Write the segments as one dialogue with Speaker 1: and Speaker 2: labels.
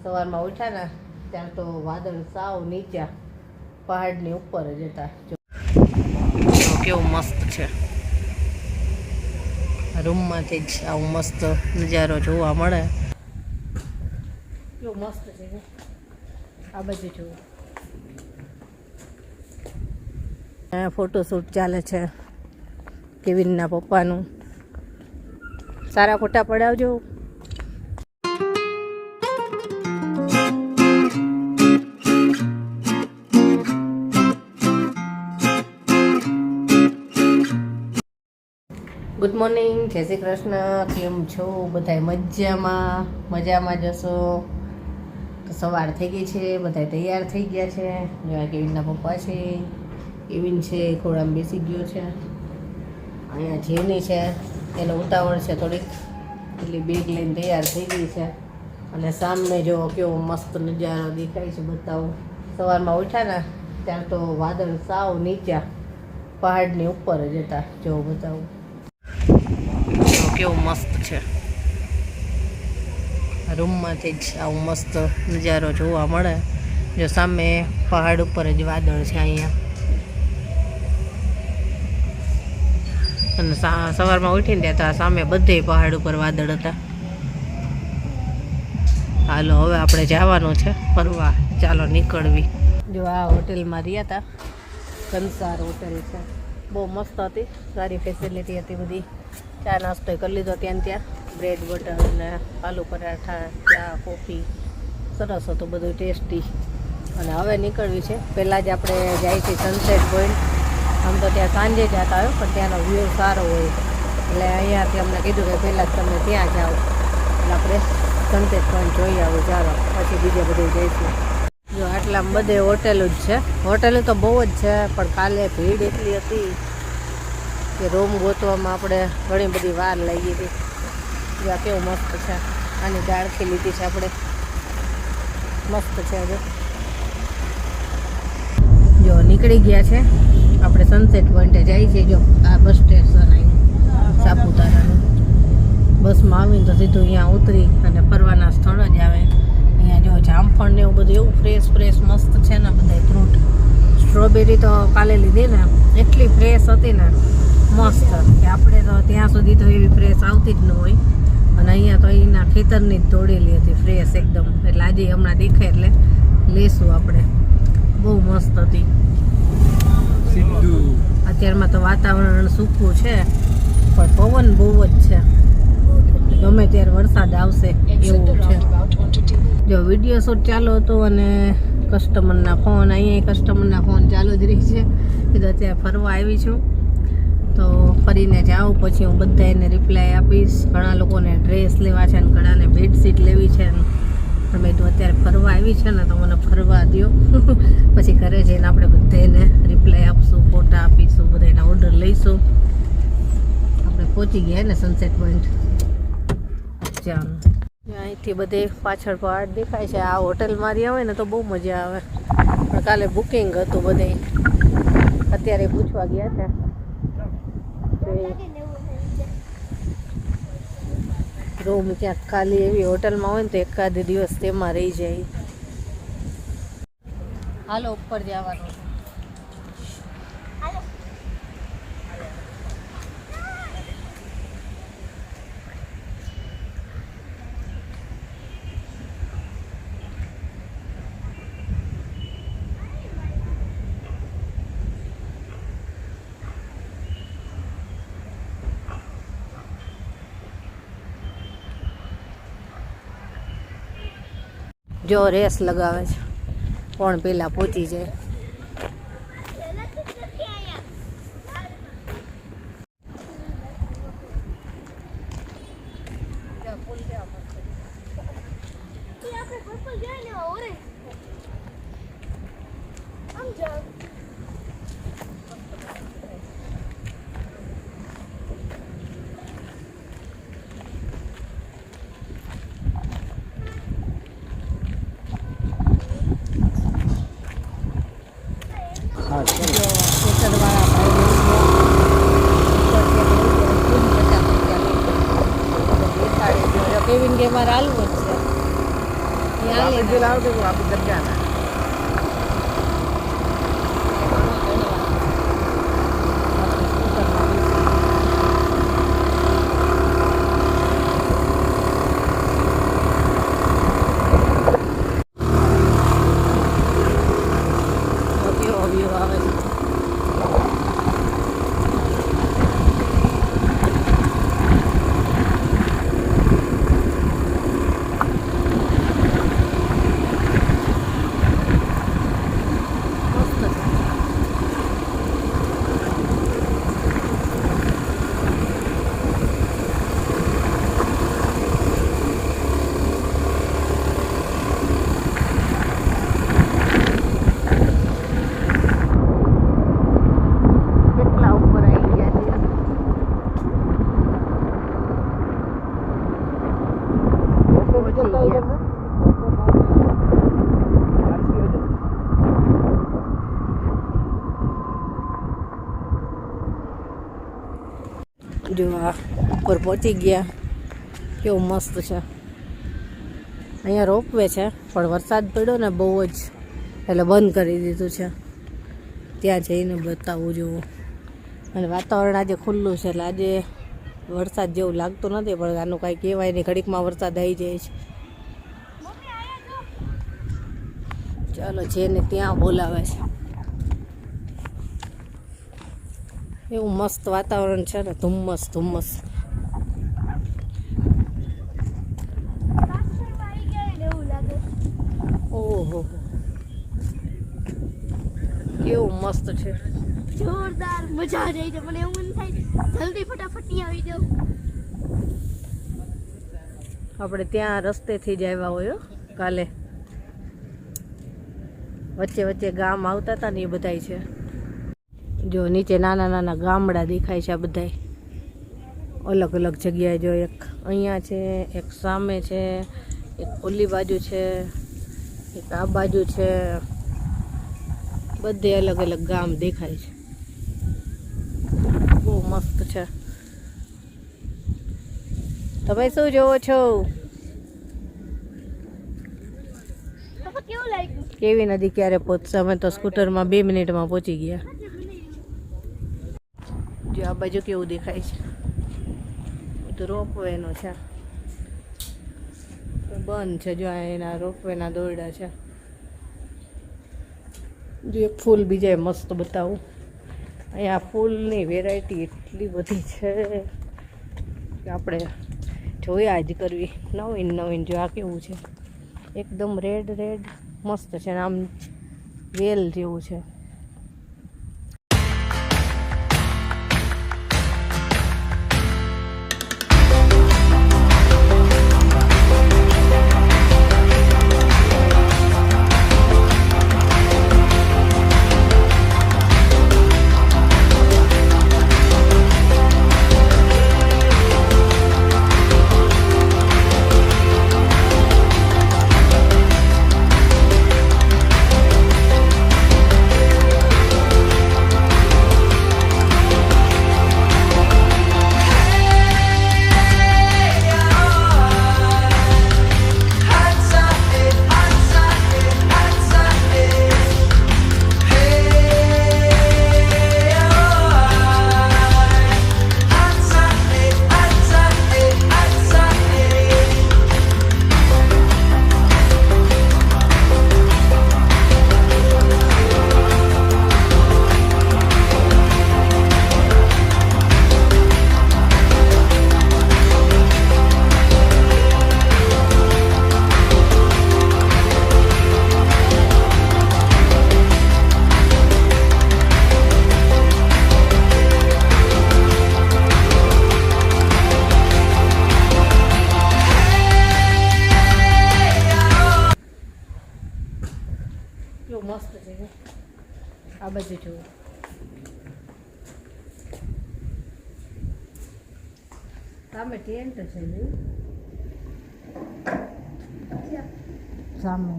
Speaker 1: સવારમાં ઉઠ્યા ને ત્યાં તો વાદળ સાવ નીચા પહાડની ઉપર જ હતા. કેવું મસ્ત છે, રૂમમાંથી જ આવું મસ્ત નજારો જોવા મળે. કેવું મસ્ત છે આ બધું જોવું. ફોટોશૂટ ચાલે છે કેવિનના પપ્પાનું. સારા ફોટા પડાવજો. ગુડ મોર્નિંગ, જય શ્રી કૃષ્ણ. કેમ છો બધા? મજામાં જશો તો સવાર થઈ ગઈ છે, બધા તૈયાર થઈ ગયા છે. જેવા કેવિનના પપ્પા છે, કેવિન છે ખોળામાં બેસી ગયો છે. અહીંયા જેની છે એનો ઉતાવળ છે થોડીક, એટલે બેગ લઈને તૈયાર થઈ ગઈ છે. અને સામે જો કેવો મસ્ત નજારો દેખાય છે, બતાવું. સવારમાં ઉઠ્યા ને ત્યાં તો વાદળ સાવ નીચા પહાડની ઉપર જ હતા. જો બતાવું કેવું મસ્ત છે. રૂમમાંથી જ આવું મસ્ત નજારો જોવા મળે. જો સામે પહાડ ઉપર જ વાદળ છે અહીંયા. અને સવારમાં ઉઠીને ત્યાં તો સામે બધે પહાડ ઉપર વાદળ હતા. હાલો હવે આપણે જવાનું છે ફરવા, ચાલો નીકળવી. જો આ હોટેલમાં રહ્યા હતા, કંસાર હોટેલ છે, બહુ મસ્ત હતી, સારી ફેસિલિટી હતી બધી. ચા નાસ્તો કરી લીધો ત્યાં બ્રેડ બટર અને આલુ પરાઠા, ચા કોફી, સરસ હતું બધું, ટેસ્ટી. અને હવે નીકળવી છે. પહેલાં જ આપણે જાય છે સનસેટ પોઈન્ટ. આમ તો ત્યાં સાંજે જતા આવ્યો, પણ ત્યાંનો વ્યૂ સારો હોય એટલે અહીંયાથી અમને કીધું કે પહેલાં જ તમે ત્યાં જાઓ, એટલે આપણે સનસેટ પોઈન્ટ જોઈ આવું. ચાલો પછી બીજે બધું જઈશું. જો આટલા બધે હોટેલો જ છે. હોટેલો તો બહુ જ છે, પણ કાલે ભીડ એટલી હતી કે રૂમ ગોતવામાં આપણે ઘણી બધી વાર લાગી હતી. જો આ કેવું મસ્ત છે. આની ડાળખી લીધી છે આપણે, મસ્ત છે. જો નીકળી ગયા છે આપણે સનસેટ પોઈન્ટે જઈએ છીએ. જો આ બસ સ્ટેશન આવ્યું સાપુતારાનું. બસમાં આવીને તો સીધું અહીંયા ઉતરી અને ફરવાના સ્થળ જ આવે. અહીંયા જો જામફળ ને એવું બધું એવું ફ્રેશ મસ્ત છે ને બધા ફ્રૂટ. સ્ટ્રોબેરી તો કાલે લીધી ને, એટલી ફ્રેશ હતી ને, મસ્ત કે આપણે તો ત્યાં સુધી તો એવી ફ્રેશ આવતી જ ન હોય. અને અહીંયા તો એના ખેતરની જ તોડેલી હતી, ફ્રેશ એકદમ. એટલે આજે હમણાં દેખાય એટલે લેશું આપણે. બહુ મસ્ત હતી. અત્યારમાં તો વાતાવરણ સૂકું છે, પણ પવન બહુ જ છે. ગમે ત્યારે વરસાદ આવશે એવું છે. જો વિડીયો શૂટ ચાલુ હતો અને કસ્ટમરના ફોન, અહીંયા કસ્ટમરના ફોન ચાલુ જ રહી છે. કીધું અત્યારે ફરવા આવી છું તો ફરીને જાઉં, પછી હું બધા એને રિપ્લાય આપીશ. ઘણા લોકોને ડ્રેસ લેવા છે અને ઘણાને બેડશીટ લેવી છે. તમે તો અત્યારે ફરવા આવી છે ને તો મને ફરવા દો, પછી ઘરે જઈને આપણે બધાને રિપ્લાય આપશું, ફોટા આપીશું, બધાના ઓર્ડર લઈશું. આપણે પહોંચી ગયા ને સનસેટ પોઈન્ટ. ચાલો અહીંથી બધે પાછળ પહાડ દેખાય છે. આ હોટલમાં રહ્યા હોય ને તો બહુ મજા આવે. પણ કાલે બુકિંગ હતું બધે, અત્યારે પૂછવા ગયા હતા. રૂમ ક્યાંક ખાલી એવી હોટલમાં હોય ને તો એકાદ દિવસ તેમાં રહી જાય. હાલો ઉપર જવાનું. જો રેસ લગાવે છે, કોણ પેલા પહોંચી જાય. કેવિન કે મારે હાલવું જ છે. ચાલી
Speaker 2: बिल आओ देखो आप इधर क्या है
Speaker 1: જો આ ઉપર પહોંચી ગયા કેવું મસ્ત છે અહીંયા રોપવે છે પણ વરસાદ પડ્યો ને બહુ જ એટલે બંધ કરી દીધું છે ત્યાં જઈને બતાવવું જોવું અને વાતાવરણ આજે ખુલ્લું છે એટલે આજે વરસાદ જેવું લાગતું નથી પણ આનું કાંઈ કહેવાય નહીં ઘડીકમાં વરસાદ આવી જાય છે ચાલો જેને ત્યાં બોલાવે છે એવું મસ્ત વાતાવરણ છે ને ધુમ્મસ ધુમ્મસ ઓહો કેવું મસ્ત છે
Speaker 3: જોરદાર મજા આવી જાય મને એવું મન થાય જલ્દી ફટાફટ આવી જાવ
Speaker 1: આપણે ત્યાં રસ્તેથી જ આવ્યા હોય કાલે વચ્ચે વચ્ચે ગામ આવતા હતા ને એ બધાય છે જો નીચે નાના નાના ગામડા દેખાય છે આ બધાય અલગ અલગ જગ્યાએ જો એક અહીંયા છે એક સામે છે એક ઓલી બાજુ છે એક આ બાજુ છે બધે અલગ અલગ ગામ દેખાય છે બહુ મસ્ત છે તમે શું જોવો છો
Speaker 3: કેવું લાગ્યું
Speaker 1: કેવી નદી ક્યારે પહોંચશે અમે તો સ્કૂટરમાં 2 મિનિટમાં પહોંચી ગયા જો આ બાજુ કેવું દેખાય છે તો રોપવેનો છે બંધ છે જો એના રોપવેના દોરડા છે જો એક ફૂલ બીજા મસ્ત બતાવું અહીંયા ફૂલની વેરાયટી એટલી બધી છે કે આપણે જોયા જ કરવી નવીન નવીન જો આ કેવું છે એકદમ રેડ રેડ મસ્ત છે ને આમ વેલ જેવું છે મસ્ત છે આ બાજુ જુઓ સામે ટેન્ટ છે ને સામે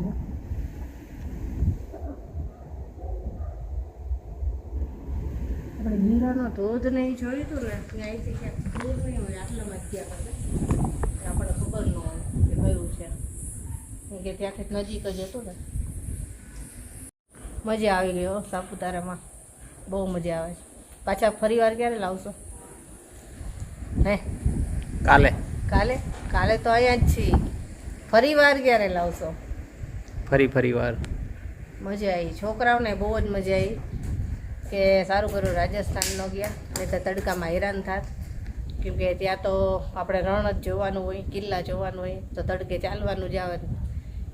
Speaker 1: આપણે હીરાનો ધોધ નહીં જોયું હતું ને ત્યાંથી ક્યાંક દૂર નહીં હોય આટલામાં જ ગયા કરે આપણને ખબર ન હોય કે કયું છે કે ત્યાંથી નજીક જ હતું ને. મજા આવી ગઈ હો સાપુતારામાં, બહુ મજા આવે છે. પાછા ફરી વાર ક્યારે લાવશો? હે
Speaker 2: કાલે
Speaker 1: કાલે? કાલે તો અહીંયા જ છીએ. ફરી વાર ક્યારે લાવશો?
Speaker 2: ફરી વાર.
Speaker 1: મજા આવી, છોકરાઓને બહુ જ મજા આવી કે સારું કર્યું રાજસ્થાન ન ગયા, નહીં તો તડકામાં હેરાન થાત. કેમકે ત્યાં તો આપણે રણ જ જોવાનું હોય, કિલ્લા જોવાનું હોય, તો તડકે ચાલવાનું જ આવે.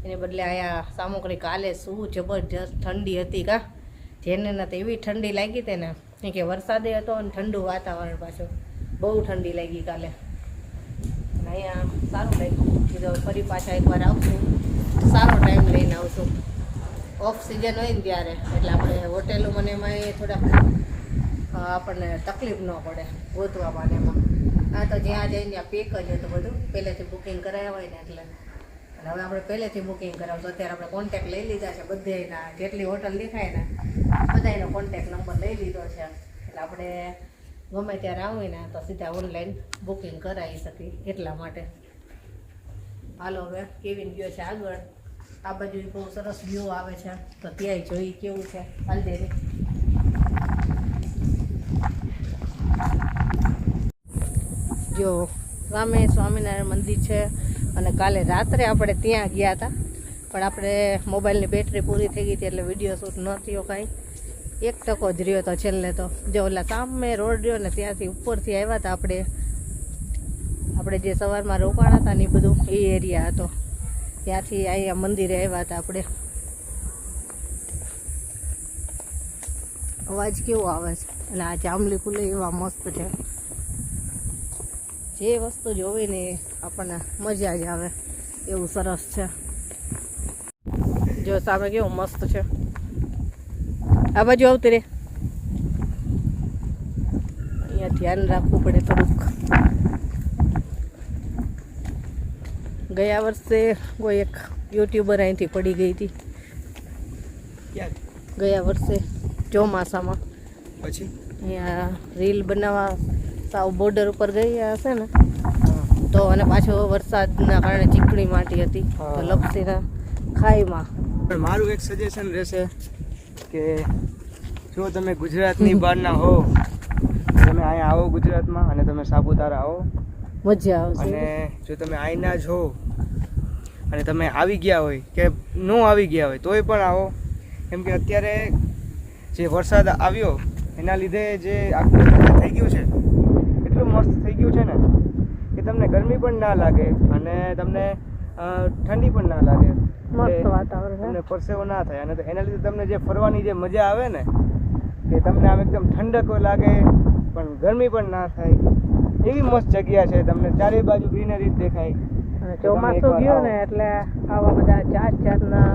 Speaker 1: એને બદલે અહીંયા સામગ્રી કાલે શું જબરજસ્ત ઠંડી હતી કા, જેને તો એવી ઠંડી લાગી હતી ને, કેમ કે વરસાદે હતો અને ઠંડુ વાતાવરણ પાછું, બહુ ઠંડી લાગી કાલે. અને અહીંયા સારું લાગ્યું, કીધું ફરી પાછા એકવાર આવશું, સારો ટાઈમ લઈને આવશું. ઓફ સિઝન હોય ને ત્યારે, એટલે આપણે હોટેલો મને એમાં થોડાક આપણને તકલીફ ન પડે ગોતવામાં ને એમાં. આ તો જ્યાં જઈને ત્યાં પેક જ હતું બધું, પહેલેથી બુકિંગ કરાવ્યા હોય ને એટલે. અને હવે આપણે પહેલેથી બુકિંગ કરાવશું. અત્યારે આપણે કોન્ટેક્ટ લઈ લીધા છે બધાના, જેટલી હોટલ દેખાય ને બધાનો કોન્ટેક્ટ નંબર લઈ લીધો છે. એટલે આપણે ગમે ત્યારે આવીને તો સીધા ઓનલાઈન બુકિંગ કરાવી શકીએ, એટલા માટે. હાલો હવે કેવીન ગયો છે આગળ. આ બાજુ બહુ સરસ વ્યૂ આવે છે, તો ત્યાંય જોઈ કેવું છે હાલદેરી. જો સામે સ્વામિનારાયણ મંદિર છે, અને કાલે રાત્રે આપણે ત્યાં ગયા હતા, પણ આપણે મોબાઈલની બેટરી પૂરી થઈ ગઈ હતી એટલે વિડીયો શૂટ ન થયો કાંઈ. 1% જ રહ્યો તો છેલ્લે તો. જો ઓલા સામે રોડ રહ્યો ને ત્યાંથી ઉપરથી આવ્યા હતા આપણે જે સવારમાં રોકાણા હતા ને એ બધું એ એરિયા હતો. ત્યાંથી અહીંયા મંદિરે આવ્યા હતા આપણે. અવાજ કેવો આવે છે, અને આ જાંબલી ફૂલે એવા મસ્ત છે. જે વસ્તુ જોવી ને આપણને મજા જ આવે એવું સરસ છે. જો સામે કેવું મસ્ત છે. આ બાજુ આવતી રે, અહીંયા ધ્યાન રાખવું પડે થોડુંક. ગયા વર્ષે કોઈ એક યુટ્યુબર અહીંથી પડી ગઈ હતી, ગયા વર્ષે ચોમાસામાં.
Speaker 2: પછી
Speaker 1: અહીંયા રીલ બનાવવા સાવ બોર્ડર ઉપર ગઈ હશે ને, તો અને પાછો વરસાદના કારણે ચીકણી માટી હતી, તો લપસીના ખાઈમાં.
Speaker 2: પણ મારું એક સજેશન રહેશે કે જો તમે ગુજરાતની બહારના હો, તમે અહીંયા આવો ગુજરાતમાં અને તમે સાપુતારા આવો,
Speaker 1: મજા આવશે.
Speaker 2: અને જો તમે અહીંના જ હો અને તમે આવી ગયા હોય કે ન આવી ગયા હોય તોય પણ આવો. કેમ કે અત્યારે જે વરસાદ આવ્યો એના લીધે જે આખું થઈ ગયું છે, એટલું મસ્ત થઈ ગયું છે ને કે તમને ગરમી પણ ના લાગે અને તમને ઠંડી પણ ના લાગે,
Speaker 1: મસ્ત વાતાવરણ,
Speaker 2: તમને પરસેવો ના થાય. અને એના લીધે તમને જે ફરવાની જે મજા આવે ને, કે તમને આમ એકદમ ઠંડક લાગે પણ ગરમી પણ ના થાય, એવી મસ્ત જગ્યા છે. તમને ચારે બાજુ ગ્રીનરી દેખાય.
Speaker 1: અને ચોમાસું ગયું ને એટલે આવા બધા જાતના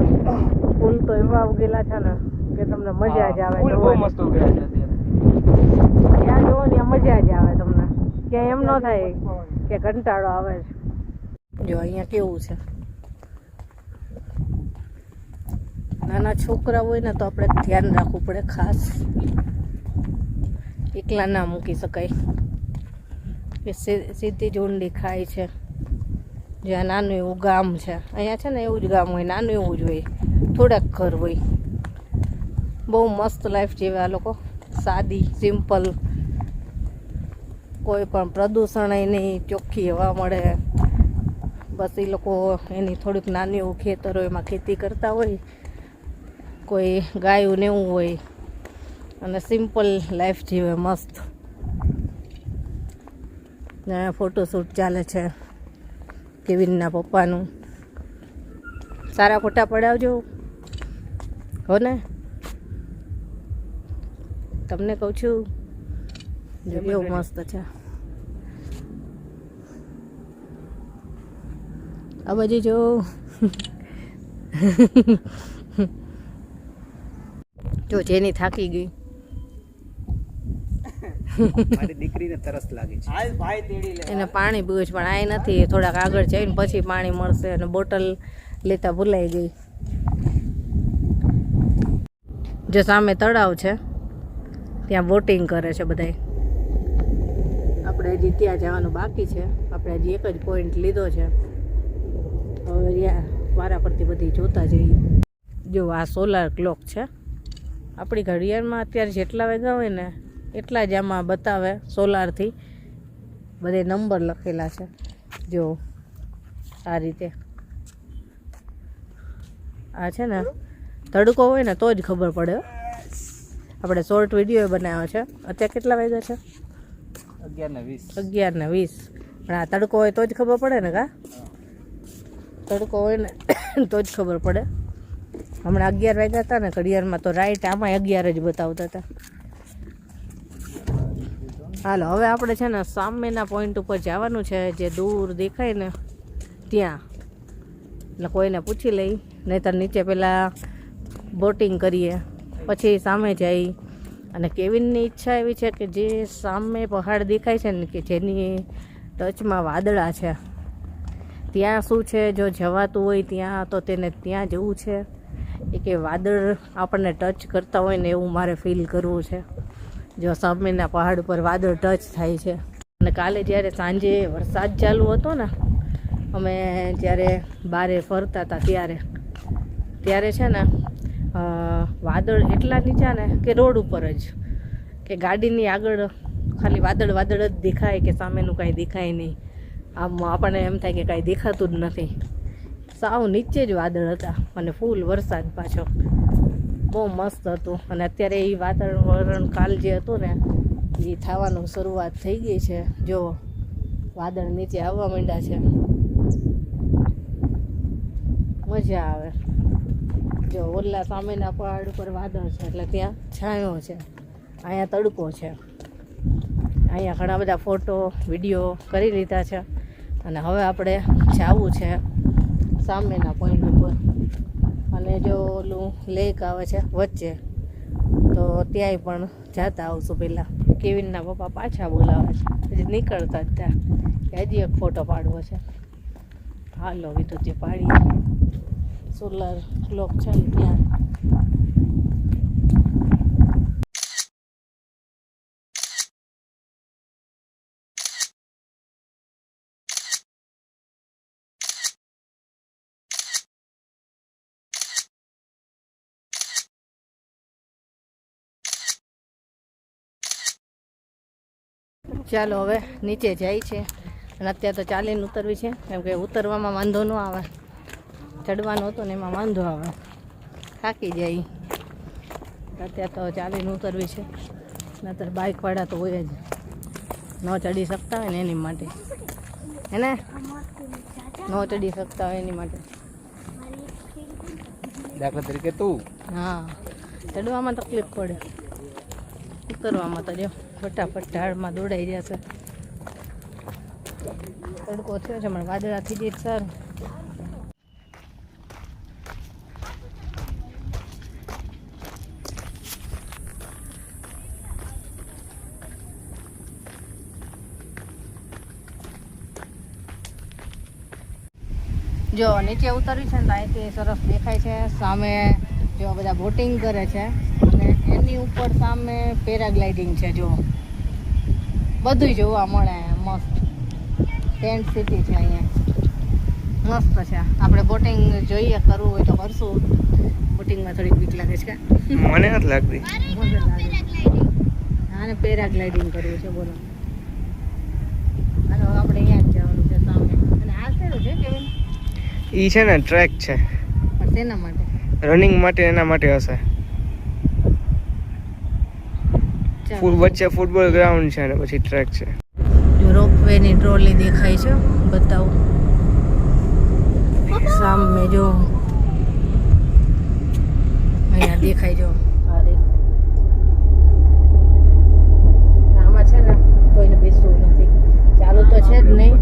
Speaker 1: ફૂલ તો એવા ઉગેલા છે ને કે તમને મજા જ આવે.
Speaker 2: બહુ મસ્ત ઉગેલા છે અત્યારે.
Speaker 1: ત્યાં જોવો ને મજા જ આવે તમને, ક્યાંય એમ ન થાય કે કંટાળો આવે છે. જો અહીંયા કેવું છે, નાના છોકરા હોય ને તો આપણે ધ્યાન રાખવું પડે ખાસ, એકલા ના મૂકી શકાય કે સીધી જ ઊંડી ખાય છે. જ્યાં નાનું એવું ગામ છે, અહીંયા છે ને એવું જ ગામ હોય, નાનું એવું જ હોય, થોડાક ઘર હોય. બહુ મસ્ત લાઈફ જીવે આ લોકો, સાદી સિમ્પલ, કોઈ પણ પ્રદૂષણ નહીં, ચોખ્ખી હવા મળે. બસ એ લોકો એની થોડીક નાની એવું ખેતરો એમાં ખેતી કરતા હોય, કોઈ ગાયું ને એવું હોય, અને સિમ્પલ લાઈફ જીવે મસ્ત. ને ફોટોશૂટ ચાલે છે કેવિનના પપ્પાનું. સારા ફોટા પડાવજો હો ને, તમને કહું છું. જો કેવું મસ્ત છે. આ બાજુ જો જો જેની થાકી ગઈ
Speaker 2: મારી દીકરીને તરસ લાગી છે, હાલ ભાઈ તેડી લે.
Speaker 1: એને પાણી પીવું છે પણ આ નથી, થોડાક આગળ જઈને પછી પાણી મળશે. અને બોટલ લેતા ભૂલાઈ ગઈ. જો સામે તળાવ છે, ત્યાં બોટિંગ કરે છે બધાય. આપણે હજી ત્યાં જવાનું બાકી છે. આપણે હજી એક જ પોઈન્ટ લીધો છે. હવે વારા પરથી બધી જોતા જઈએ. જો આ સોલાર ક્લોક છે. આપણી ઘડિયાળમાં અત્યારે જેટલા વાગ્યા હોય ને એટલા જ આમાં બતાવે. સોલારથી બધે નંબર લખેલા છે. જો આ રીતે આ છે ને તડકો હોય ને તો જ ખબર પડે. આપણે શોર્ટ વિડીયો બનાવ્યો છે. અત્યારે કેટલા વાગ્યા છે? 11:20. પણ આ તડકો હોય તો જ ખબર પડે ને. કા તડકો હોય ને તો જ ખબર પડે. હમણાં 11 વાગ્યા હતા ને ઘડિયાળમાં, તો રાઈટ આમાં 11 જ બતાવતા હતા. હાલો હવે આપણે છે ને સામેના પોઈન્ટ ઉપર જવાનું છે, જે દૂર દેખાય ને ત્યાં. એટલે કોઈને પૂછી લઈ, નહીંતર નીચે પહેલાં બોટિંગ કરીએ પછી સામે જઈ. અને કેવિનની ઈચ્છા એવી છે કે જે સામે પહાડ દેખાય છે ને, કે જેની ટચમાં વાદળા છે, ત્યાં શું છે, જો જવાતું હોય ત્યાં તો તેને ત્યાં જવું છે. એ કે વાદળ આપણને ટચ કરતા હોય ને એવું મારે ફીલ કરવું છે. જો સામેના પહાડ ઉપર વાદળ ટચ થાય છે. અને કાલે જ્યારે સાંજે વરસાદ ચાલુ હતો ને, અમે જ્યારે બારે ફરતા હતા ત્યારે છે ને વાદળ એટલા નીચા ને કે રોડ ઉપર જ, કે ગાડીની આગળ ખાલી વાદળ જ દેખાય, કે સામેનું કાંઈ દેખાય નહીં. આમ આપણને એમ થાય કે કાંઈ દેખાતું જ નથી. સાવ નીચે જ વાદળ હતા અને ફૂલ વરસાદ પાછો. બહુ મસ્ત હતું. અને અત્યારે એ વાતાવરણ કાલ જે હતું ને એ થવાનું શરૂઆત થઈ ગઈ છે. જો વાદળ નીચે આવવા માંડ્યા છે. મજા આવે. જો ઓલા સામેના પહાડ ઉપર વાદળ છે એટલે ત્યાં છાંયો છે, અહીંયા તડકો છે. અહીંયા ઘણા બધા ફોટો વિડીયો કરી લીધા છે. અને હવે આપણે જવું છે સામેના પોઈન્ટ ઉપર. અને જો ઓલું લેક આવે છે વચ્ચે, તો ત્યાંય પણ જતા આવશું. પહેલાં કેવિનના પપ્પા પાછા બોલાવે છે, હજી નીકળતા જ ત્યાં કે હજી એક ફોટો પાડવો છે. હાલો વિદ્યુત પાડીએ. સોલાર ક્લોક છે ને ત્યાં. ચાલો હવે નીચે જાય છે. અને અત્યારે તો ચાલીને ઉતરવી છે, કેમ કે ઉતરવામાં વાંધો ન આવે. ચડવાનો હતો ને એમાં વાંધો આવે, થાકી જાય. અત્યારે તો ચાલીને ઉતરવી છે. નહીંતર બાઇકવાળા તો હોય જ, ન ચડી શકતા હોય ને એની માટે. હે ને? ન ચડી શકતા હોય એની માટે.
Speaker 2: દાખલા તરીકે તું.
Speaker 1: હા, ચડવામાં તકલીફ પડે, ઉતરવામાં તો જો ફટાફટ ઢાળમાં દોડાઈ જશે. તડકો થયો છે, પણ વાદળાથી જ સારું. જો નીચે ઉતરવી છે ને, અહીંથી સરસ દેખાય છે. સામે જો બધા બોટિંગ કરે છે, અને એની ઉપર સામે પેરાગ્લાઇડિંગ છે. જો બધું જોવા મળે. મસ્ત ટેન્ટ સિટી છે અહીંયા, મસ્ત છે. આપણે બોટિંગ જોઈએ, કરવું હોય તો કરશું. બોટિંગમાં થોડીક બીક લાગે છે.
Speaker 2: મને નથી લાગતી.
Speaker 1: મજા લાગે. હા, ને પેરાગ્લાઇડિંગ કરવું છે. બોલો, અને આપણે અહીંયા જ જવાનું છે સામે. અને આ શેનું છે કેવિન?
Speaker 2: ઈ છે ને ટ્રેક છે,
Speaker 1: પણ શેના માટે?
Speaker 2: રનિંગ માટે. એના માટે હશે. વચ્ચે ફૂટબોલ ગ્રાઉન્ડ છે અને પછી ટ્રેક છે.
Speaker 1: જો રોપવે ની ટ્રોલી દેખાય છે, બતાવું સામે. જો અહીંયા દેખાય. જો આમાં છે ને કોઈને બેસવું નથી. ચાલુ તો છે જ નહીં,